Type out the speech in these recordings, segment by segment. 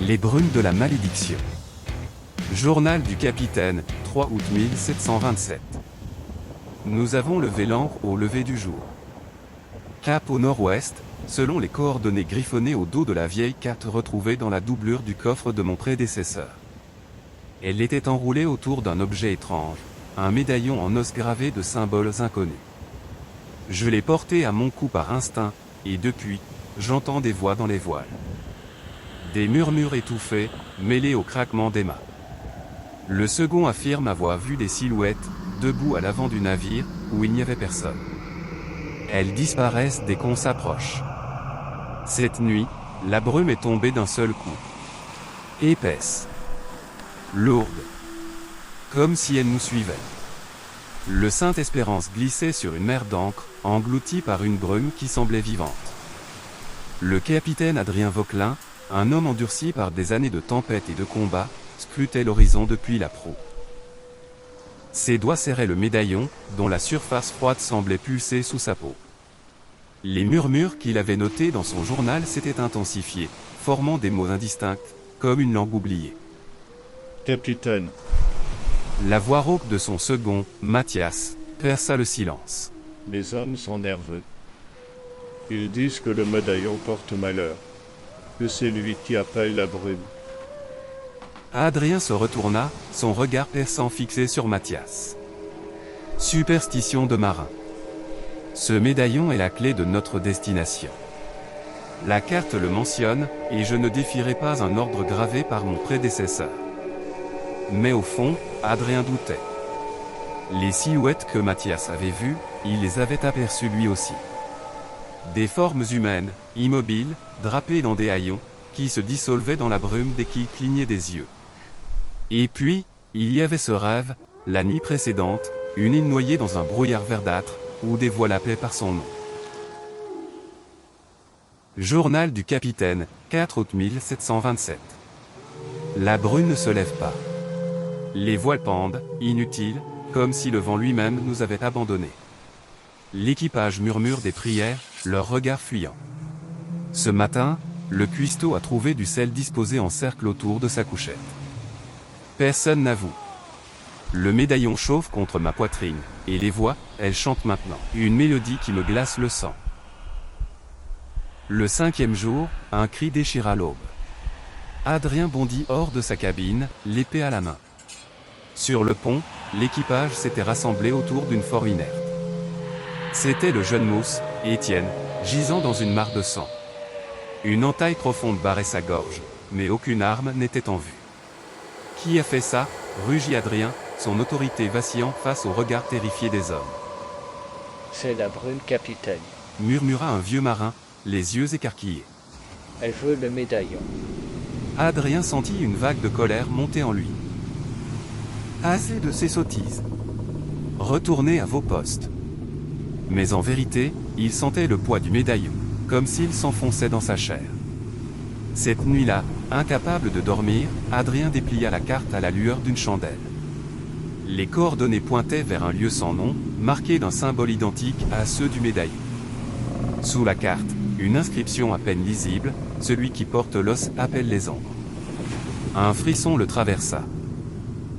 Les brumes de la malédiction. Journal du capitaine, 3 août 1727. Nous avons levé l'ancre au lever du jour. Cap au nord-ouest, selon les coordonnées griffonnées au dos de la vieille carte retrouvée dans la doublure du coffre de mon prédécesseur. Elle était enroulée autour d'un objet étrange, un médaillon en os gravé de symboles inconnus. Je l'ai porté à mon cou par instinct, et depuis, j'entends des voix dans les voiles. Des murmures étouffés, mêlés au craquement des mâts. Le second affirme avoir vu des silhouettes, debout à l'avant du navire, où il n'y avait personne. Elles disparaissent dès qu'on s'approche. Cette nuit, la brume est tombée d'un seul coup. Épaisse. Lourde. Comme si elle nous suivait. Le Saint-Espérance glissait sur une mer d'encre, englouti par une brume qui semblait vivante. Le capitaine Adrien Vauquelin, un homme endurci par des années de tempête et de combat, scrutait l'horizon depuis la proue. Ses doigts serraient le médaillon, dont la surface froide semblait pulser sous sa peau. Les murmures qu'il avait notés dans son journal s'étaient intensifiés, formant des mots indistincts, comme une langue oubliée. Capitaine. La voix rauque de son second, Mathias, perça le silence. Les hommes sont nerveux. Ils disent que le médaillon porte malheur, que c'est lui qui appelle la brume. Adrien se retourna, son regard perçant fixé sur Mathias. Superstition de marin. Ce médaillon est la clé de notre destination. La carte le mentionne, et je ne défierai pas un ordre gravé par mon prédécesseur. Mais au fond, Adrien doutait. Les silhouettes que Mathias avait vues, il les avait aperçues lui aussi. Des formes humaines, immobiles, drapées dans des haillons, qui se dissolvaient dans la brume dès qu'il clignait des yeux. Et puis, il y avait ce rêve, la nuit précédente, une île noyée dans un brouillard verdâtre, où des voix l'appelaient par son nom. Journal du capitaine, 4 août 1727. La brume ne se lève pas. Les voiles pendent, inutiles, comme si le vent lui-même nous avait abandonnés. L'équipage murmure des prières, leurs regards fuyants. Ce matin, le cuistot a trouvé du sel disposé en cercle autour de sa couchette. Personne n'avoue. Le médaillon chauffe contre ma poitrine, et les voix, elles chantent maintenant. Une mélodie qui me glace le sang. Le 5e jour, un cri déchira l'aube. Adrien bondit hors de sa cabine, l'épée à la main. Sur le pont, l'équipage s'était rassemblé autour d'une forme inerte. C'était le jeune mousse, Étienne, gisant dans une mare de sang. Une entaille profonde barrait sa gorge, mais aucune arme n'était en vue. Qui a fait ça ? Rugit Adrien, son autorité vacillant face au regard terrifié des hommes. C'est la brume, capitaine. Murmura un vieux marin, les yeux écarquillés. Elle veut le médaillon. Adrien sentit une vague de colère monter en lui. Assez de ces sottises. Retournez à vos postes. Mais en vérité, il sentait le poids du médaillon, comme s'il s'enfonçait dans sa chair. Cette nuit-là, incapable de dormir, Adrien déplia la carte à la lueur d'une chandelle. Les coordonnées pointaient vers un lieu sans nom, marqué d'un symbole identique à ceux du médaillon. Sous la carte, une inscription à peine lisible, celui qui porte l'os appelle les ombres. Un frisson le traversa.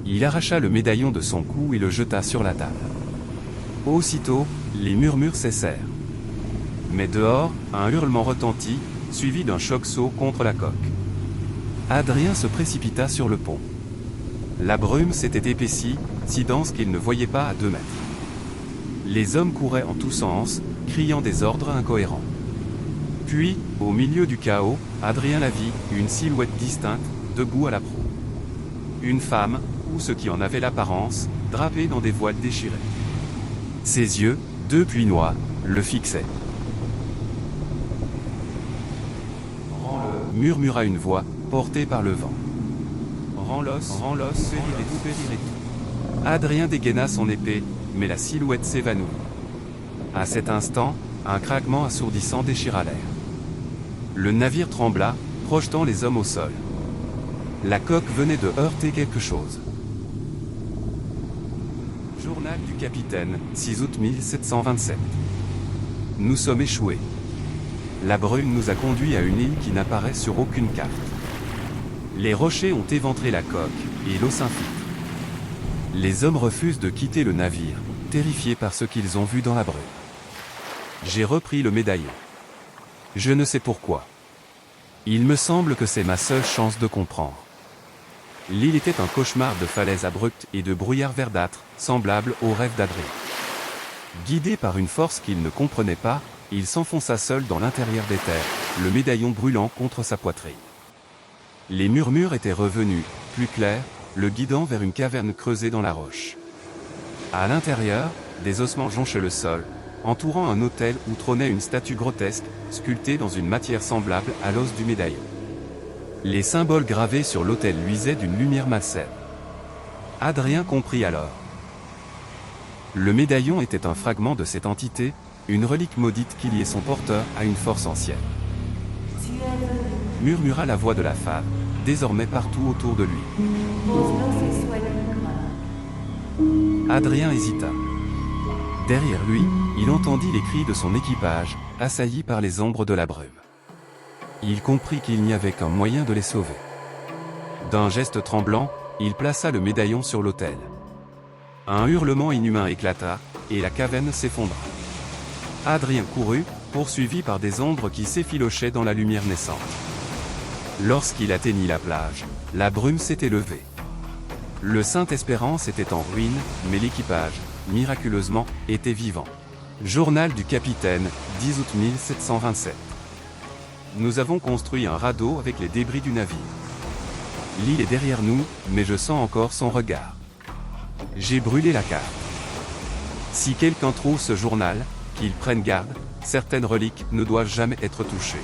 Il arracha le médaillon de son cou et le jeta sur la table. Aussitôt, les murmures cessèrent. Mais dehors, un hurlement retentit, suivi d'un choc sourd contre la coque. Adrien se précipita sur le pont. La brume s'était épaissie, si dense qu'il ne voyait pas à 2 mètres. Les hommes couraient en tous sens, criant des ordres incohérents. Puis, au milieu du chaos, Adrien la vit, une silhouette distincte, debout à la proue. Une femme, ou ce qui en avait l'apparence, drapée dans des voiles déchirées. Ses yeux, 2 puits noirs, le fixaient. Rends-le, murmura une voix, portée par le vent. Rends-l'os, périrez tout. Adrien dégaina son épée, mais la silhouette s'évanouit. À cet instant, un craquement assourdissant déchira l'air. Le navire trembla, projetant les hommes au sol. La coque venait de heurter quelque chose. Journal du capitaine, 6 août 1727. Nous sommes échoués. La brume nous a conduits à une île qui n'apparaît sur aucune carte. Les rochers ont éventré la coque, et l'eau s'infiltre. Les hommes refusent de quitter le navire, terrifiés par ce qu'ils ont vu dans la brume. J'ai repris le médaillon. Je ne sais pourquoi. Il me semble que c'est ma seule chance de comprendre. L'île était un cauchemar de falaises abruptes et de brouillard verdâtre, semblable au rêve d'Adrien. Guidé par une force qu'il ne comprenait pas, il s'enfonça seul dans l'intérieur des terres, le médaillon brûlant contre sa poitrine. Les murmures étaient revenus, plus clairs, le guidant vers une caverne creusée dans la roche. À l'intérieur, des ossements jonchaient le sol, entourant un autel où trônait une statue grotesque, sculptée dans une matière semblable à l'os du médaillon. Les symboles gravés sur l'autel luisaient d'une lumière malsaine. Adrien comprit alors. Le médaillon était un fragment de cette entité, une relique maudite qui liait son porteur à une force ancienne. Murmura la voix de la femme, désormais partout autour de lui. Adrien hésita. Derrière lui, il entendit les cris de son équipage, assaillis par les ombres de la brume. Il comprit qu'il n'y avait qu'un moyen de les sauver. D'un geste tremblant, il plaça le médaillon sur l'autel. Un hurlement inhumain éclata, et la caverne s'effondra. Adrien courut, poursuivi par des ombres qui s'effilochaient dans la lumière naissante. Lorsqu'il atteignit la plage, la brume s'était levée. Le Sainte-Espérance était en ruine, mais l'équipage, miraculeusement, était vivant. Journal du capitaine, 10 août 1727. Nous avons construit un radeau avec les débris du navire. L'île est derrière nous, mais je sens encore son regard. J'ai brûlé la carte. Si quelqu'un trouve ce journal, qu'il prenne garde, certaines reliques ne doivent jamais être touchées.